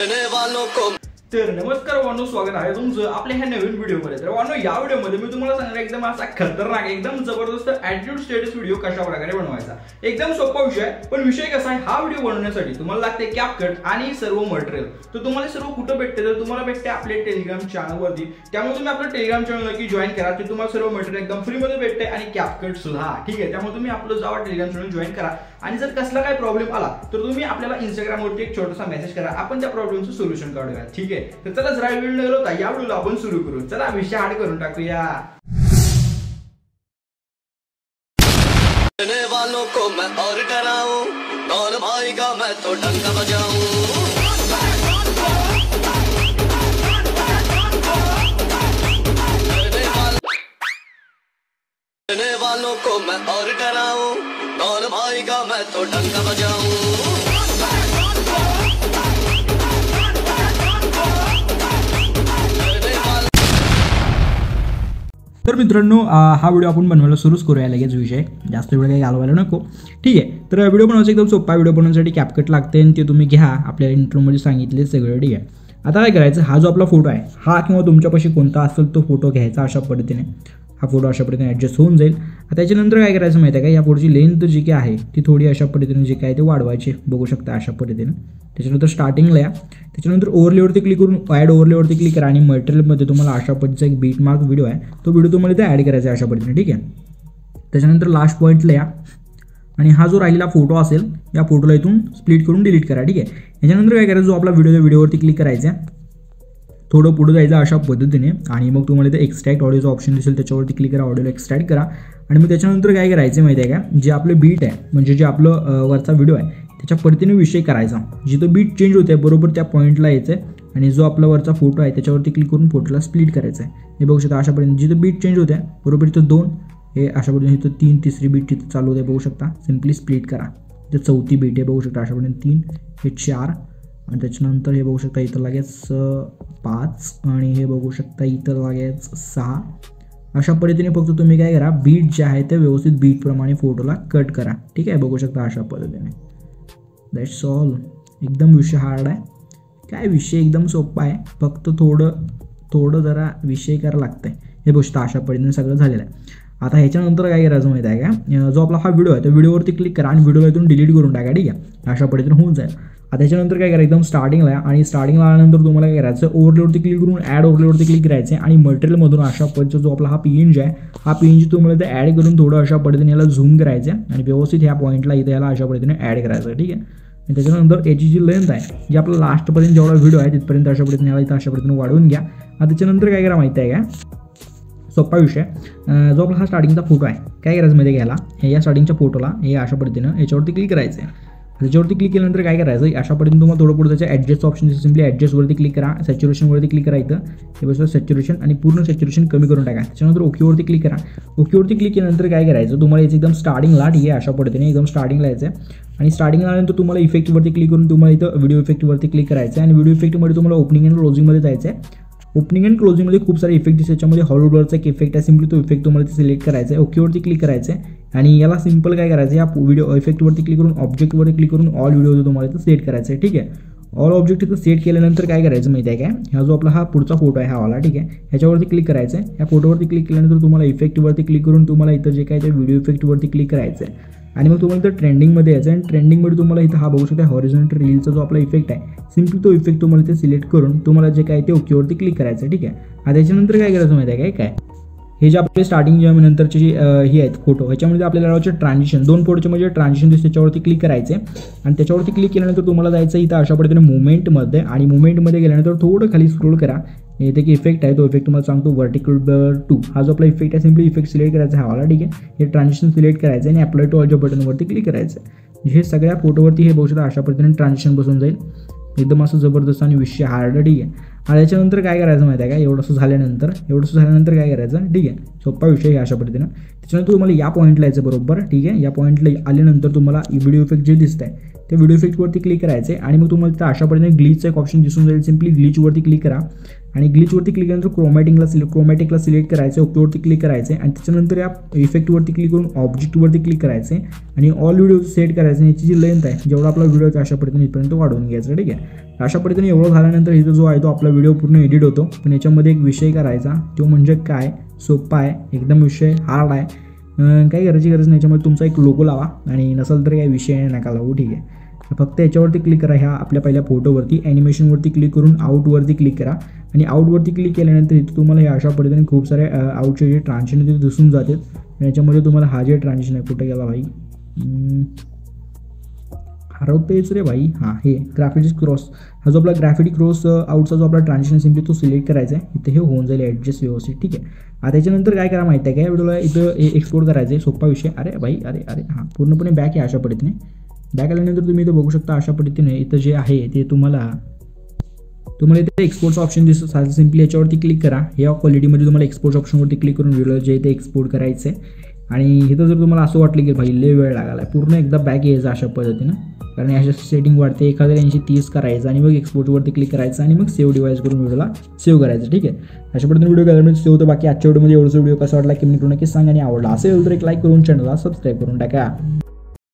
तर नमस्कार वानो, स्वागत आहे तुमचं आपल्या ह्या नवीन व्हिडिओमध्ये। तर वानो, या व्हिडिओमध्ये मी तुम्हाला सांगणार एकदम असा खतरनाक एकदम जबरदस्त ॲटिट्यूड स्टेटस व्हिडिओ कशा प्रकारे बनवायचा। एकदम सोपा विषय आहे, पण विषय कसा आहे, हा व्हिडिओ बनवण्यासाठी तुम्हाला लागते कॅपकट आणि सर्व मटेरियल। तर तुम्हाला सर्व कुठे भेटते, तर तुम्हाला भेटते आपल्या टेलिग्राम चॅनलवरती। त्यामुळे तुम्ही आपलं टेलिग्राम चॅनल नक्की जॉईन करा, ते तुम्हाला सर्व मटेरियल एकदम फ्री मध्ये भेटते आणि कॅपकट सुद्धा, ठीक आहे। त्यामुळे तुम्ही आपलं जावा टेलिग्राम चॅनल जॉईन करा आणि जर कसला काही प्रॉब्लेम आला तर तुम्ही आपल्याला इंस्टाग्राम वरती एक छोटासा मेसेज करा, आपण त्या प्रॉब्लेमचं सोल्युशन काढूया, ठीक आहे। तर चला जरा वेळ न घालवता या व्हिडिओला आपण सुरू करू। चला विषय हार्ड करून टाकूया। वालों को मैं और डराऊं, कौन भाईगा मैं तो डंका बजाऊं। वालों को मैं और डराऊं, कौन भाईगा मैं तो डंका बजाऊं। तर मित्रांनो, हा व्हिडिओ आपण बनवायला सुरूच करूया लगेच। विषय जास्त वेळ काही घालवायला नको, ठीक आहे। तर व्हिडिओ बनवायचा एकदम सोपा, व्हिडिओ बनवण्यासाठी कॅपकट लागते आणि ते तुम्ही घ्या, आपल्याला इंट्रोमध्ये सांगितले सगळं, ठीक आहे। आता काय करायचं, हा जो आपला फोटो आहे, हा किंवा तुमच्यापाशी कोणता असेल तो फोटो घ्यायचा अशा पद्धतीने। हा फोटो अशा पद्धतीने ॲडजस्ट होऊन जाईल। त्याच्यानंतर काय करायचं माहिती आहे का, या फोटोची लेंथ जी काय आहे ती थोडी अशा पद्धतीने जी काय ते वाढवायची, बघू शकता अशा पद्धतीने। त्याच्यानंतर स्टार्टिंगला या, त्याच्यानंतर ओव्हरलेवरती क्लिक करून ॲड ओव्हरलेवरती क्लिक करा आणि मटेरियलमध्ये तुम्हाला अशा पद्धतीचा एक बीट मार्क व्हिडिओ आहे, तो व्हिडिओ तुम्हाला इथे ॲड करायचा आहे अशा पद्धतीने, ठीक आहे। त्याच्यानंतर लास्ट पॉईंटला या आणि हा जो राहिलेला फोटो असेल या फोटोला इथून स्प्लिट करून डिलीट करा, ठीक आहे। याच्यानंतर काय करायचं, जो आपला व्हिडिओवरती क्लिक करायचा आहे, थोडं पुढे जायचं अशा पद्धतीने आणि मग तुम्हाला इथे एक्स्ट्रॅक्ट ऑडिओचा ऑप्शन दिसेल, त्याच्यावरती क्लिक करा, ऑडिओला एक्स्ट्रॅक्ट करा आणि मग त्याच्यानंतर काय करायचं माहिती आहे का, जे आपलं बीट आहे म्हणजे जे आपलं वरचा व्हिडिओ आहे त्याच्या पद्धतीने विषय करायचा, जिथं बीट चेंज होते बरोबर त्या पॉईंटला यायचं आहे आणि जो आपला वरचा फोटो आहे त्याच्यावरती क्लिक करून फोटोला स्प्लिट करायचं आहे। हे बघू शकता अशा पद्धतीने, जिथं बीट चेंज होते बरोबर इथं 2, हे अशा पद्धतीने इथं 3, तिसरी बीट तिथं चालू होते, बघू शकता। सिम्पली स्प्लिट करा, इथं चौथी बीट आहे, बघू शकता अशा पद्धतीने 3, हे 4 आणि त्याच्यानंतर हे बघू शकता इथं लगेच 5 आणि हे बघू शकता इथं लगेच 6। अशा पद्धतीने फक्त तुम्ही काय करा, बीट जे आहे ते व्यवस्थित बीटप्रमाणे फोटोला कट करा, ठीक आहे। बघू शकता अशा पद्धतीने, दॅट्स ऑल। एकदम विषय हार्ड आहे काय, विषय एकदम सोपा आहे, फक्त थोडं जरा विषय करायला लागतं आहे। हे बघू शकता अशा पद्धतीने सगळं झालेलं आहे। आता ह्याच्यानंतर काय करायचं माहिती आहे का, जो आपला हा व्हिडिओ आहे त्या व्हिडिओवरती क्लिक करा आणि व्हिडिओला इथून डिलीट करून टाका, ठीक आहे। अशा पद्धतीने होऊन जाईल। आता त्याच्यानंतर काय करायचं, एकदम स्टार्टिंगला आणि स्टार्टिंगला आल्यानंतर तुम्हाला काय करायचं, ओव्हरलेवरती क्लिक करून ॲड ओव्हरलेवरती क्लिक करायचं आणि मटेरियलमधून अशा पद्धतीचा जो आपला हा PNG आहे, हा PNG तुम्हाला इथे ॲड करून थोडं अशा पद्धतीने याला झूम करायचं आणि व्यवस्थित ह्या पॉईंटला इथे याला अशा पद्धतीने ॲड करायचं, ठीक आहे। आणि त्याच्यानंतर याची जी लेंथ आहे, जी आपला लास्टपर्यंत जेवढा व्हिडिओ आहे तिथपर्यंत अशा पद्धतीने याला इथं अशा पद्धतीने वाढवून घ्या। आता त्याच्यानंतर काय करा माहिती आहे का, सोपा विषय, जो आपला हा स्टार्टिंगचा फोटो आहे, काय करायचं माहिती घ्यायला, हे या स्टार्टिंगच्या फोटोला हे अशा पद्धतीनं याच्यावरती क्लिक करायचं आहे। त्याच्यावरती क्लिक केल्यानंतर काय करायचं, अशा पद्धतीने तुम्हाला थोडं पुढे त्याच्या ॲडजस्ट ऑप्शन दिसेल, सिम्पली ॲडजस्टवरती क्लिक करा, सॅच्युरेशनवरती क्लिक करा, इथं हे बघा सॅच्युरेशन आणि पूर्ण सॅच्युरेशन कमी करून टाका। त्याच्यानंतर ओकेवरती क्लिक करा, ओकेवरती क्लिक केल्यानंतर काय करायचं, तुम्हाला याचं एकदम स्टार्टिंगला, ठीक आहे, अशा पद्धतीने एकदम स्टार्टिंगला यायचं आहे आणि स्टार्टिंगला आल्यानंतर तुम्हाला इफेक्टवरती क्लिक करून तुम्हाला इथं व्हिडिओ इफेक्टवरती क्लिक करायचं आहे आणि व्हिडिओ इफेक्टमध्ये तुम्हाला ओपनिंग अँड क्लोजिंगमध्ये जायचं आहे। ओपनिंग अँड क्लोजिंगमध्ये खूप सारे इफेक्ट दिसतात, त्याच्यामध्ये हॉलो ब्लरचा एक इफेक्ट आहे, सिम्पली तो इफेक्ट तुम्हाला ते सिलेक्ट करायचा आहे, ओकेवरती क्लिक करायचं आहे आणि याला सिम्पल काय करायचं, या व्हिडिओ इफेक्टवरती क्लिक करून ऑब्जेक्टवरती क्लिक करून ऑल व्हिडिओ तुम्हाला इथं सेट करायचं आहे, ठीक आहे। ऑल ऑब्जेक्ट इथं सेट केल्यानंतर काय करायचं माहिती आहे काय, हा जो आपला हा पुढचा फोटो आहे हा वाला, ठीक आहे, ह्याच्यावरती क्लिक करायचं आहे। या फोटोवरती क्लिक केल्यानंतर तुम्हाला इफेक्टवरती क्लिक करून तुम्हाला इथं जे काय ते व्हिडिओ इफेक्टवरती क्लिक करायचं आहे आणि मग तुम्हाला इथं ट्रेंडिंगमध्ये यायचं आहे आणि ट्रेंडिंगमध्ये तुम्हाला इथं हा बघू शकता हॉरिझॉन्टल रीलचा जो आपला इफेक्ट आहे, सिम्पली तो इफेक्ट तुम्हाला इथे सिलेक्ट करून तुम्हाला जे काय ते ओकेवरती क्लिक करायचं आहे, ठीक आहे। आता त्याच्यानंतर काय करायचं माहिती आहे काय, हे जे आपले स्टार्टिंग जे नंतरचे जे हे आहेत फोटो, ह्याच्यामध्ये आपल्याला लावायचे ट्रान्झिशन, 2 फोटोचे म्हणजे ट्रान्झिशन दिसते, त्याच्यावरती क्लिक करायचे आणि त्याच्यावरती क्लिक केल्यानंतर तुम्हाला जायचं इथं अशा पद्धतीने मुवमेंटमध्ये आणि मुवमेंटमध्ये गेल्यानंतर थोडं खाली स्क्रोल करा, इथे की इफेक्ट आहे तो इफेक्ट तुम्हाला सांगतो वर्टिकल ब्लर 2, हा जो आपला इफेक्ट आहे, सिम्पली इफेक्ट सिलेक्ट करायचा हा वाला, ठीक आहे। हे ट्रान्झिशन सिलेक्ट करायचं आणि अप्लाय टू ऑलच्या बटनवरती क्लिक करायचं। हे सगळ्या फोटोवरती हे बघू शकता अशा पद्धतीने ट्रान्झिशन बसून जाईल, एकदम असं जबरदस्त आणि विषय हार्ड, ठीक आहे। आणि त्याच्यानंतर काय करायचं माहिती आहे का, एवढंसं झाल्यानंतर काय करायचं, ठीक आहे, सोपा विषय आहे अशा पद्धतीनं। त्याच्यानंतर तुम्हाला या पॉईंटला यायचं बरोबर, ठीक आहे। या पॉईंटला आल्यानंतर तुम्हाला व्हिडिओ इफेक्ट जे दिसत आहे त्या व्हिडिओ इफेक्टवरती क्लिक करायचे आणि मग तुम्हाला तर अशा पद्धतीने ग्लिचचा एक ऑप्शन दिसून जाईल. सिम्पली ग्लिचवरती क्लिक करा आणि ग्लिचवरती क्लिक केल्यानंतर क्रोमॅटिकला सिलेक्ट करायचं, ओकेवरती क्लिक करायचे आणि त्याच्यानंतर या इफेक्टवरती क्लिक करून ऑब्जेक्टवरती क्लिक करायचे आणि ऑल व्हिडिओ सेट करायचे. याची जी लेंथ आहे जेवढा आपला व्हिडिओ आहे अशा पद्धतीने इथपर्यंत वाढवून घ्यायचं. ठीक आहे, अशा पद्धतीने एवढं झाल्यानंतर इथं जो आहे तो आपला व्हिडिओ पूर्ण एडिट होतो. पण याच्यामध्ये एक विषय करायचा, तो म्हणजे काय, सोपा आहे एकदम, विषय हार्ड आहे, काही करायची गरज नाही. याच्यामध्ये तुमचा एक लोगो लावा आणि नसेल तर काही विषय नका लावू. ठीक आहे, फक्त याच्यावरती क्लिक करा, ह्या आपल्या पहिल्या फोटोवरती ॲनिमेशनवरती क्लिक करून आउटवरती क्लिक करा आणि आउटवरती क्लिक केल्यानंतर इथे तुम्हाला या अशा पद्धतीने खूप सारे आउटचे जे ट्रान्झिशन तिथे दिसून जातात. याच्यामध्ये तुम्हाला हा जे ट्रान्झिशन आहे, कुठे गेला भाई, हरवतेच रे भाई, हां हे ग्राफिटी क्रॉस, हा जो आपला ग्राफिटी क्रॉस आउटचा जो आपला ट्रान्झिशन सिम्पली तो सिलेक्ट करायचा आहे. इथे हे होऊन जाईल ॲडजस्ट व्यवस्थित. ठीक आहे, आता त्याच्यानंतर काय करा माहिती आहे काय, व्हिडिओला इथं एक्सपोर्ट करायचं आहे, सोपा विषय. अरे भाई अरे हां पूर्णपणे बॅक आहे अशा पद्धतीने. बॅक आल्यानंतर तुम्ही इथं बघू शकता अशा पद्धतीने इथं जे आहे ते तुम्हाला इथे एक्सपोर्टचं ऑप्शन दिसतं. सिम्पली याच्यावरती क्लिक करा, या क्वालिटीमध्ये तुम्हाला एक्सपोर्ट ऑप्शनवरती क्लिक करून व्हिडिओ जे ते एक्सपोर्ट करायचं आहे. आणि इथं जर तुम्हाला असं वाटलं की भाई लय वेळ लागायला, पूर्ण एकदा बॅक यायचं अशा पद्धतीनं, कारण अशा सेटिंग वाढते. 1030 करायचं आणि मग एक्सपोर्टवरती क्लिक करायचं आणि मग सेव्ह डिवाइस करून व्हिडिओला सेव्ह करायचं. ठीक आहे, अशा पद्धतीने व्हिडिओ करायला सेव्ह होतं. बाकी आजच्या व्हिडिओमध्ये एवढंच. व्हिडिओ कसा वाटला की मी नक्कीच सांगा आणि आवडला असेल तर एक लाईक करून चॅनलला सबस्क्राईब करून टाका.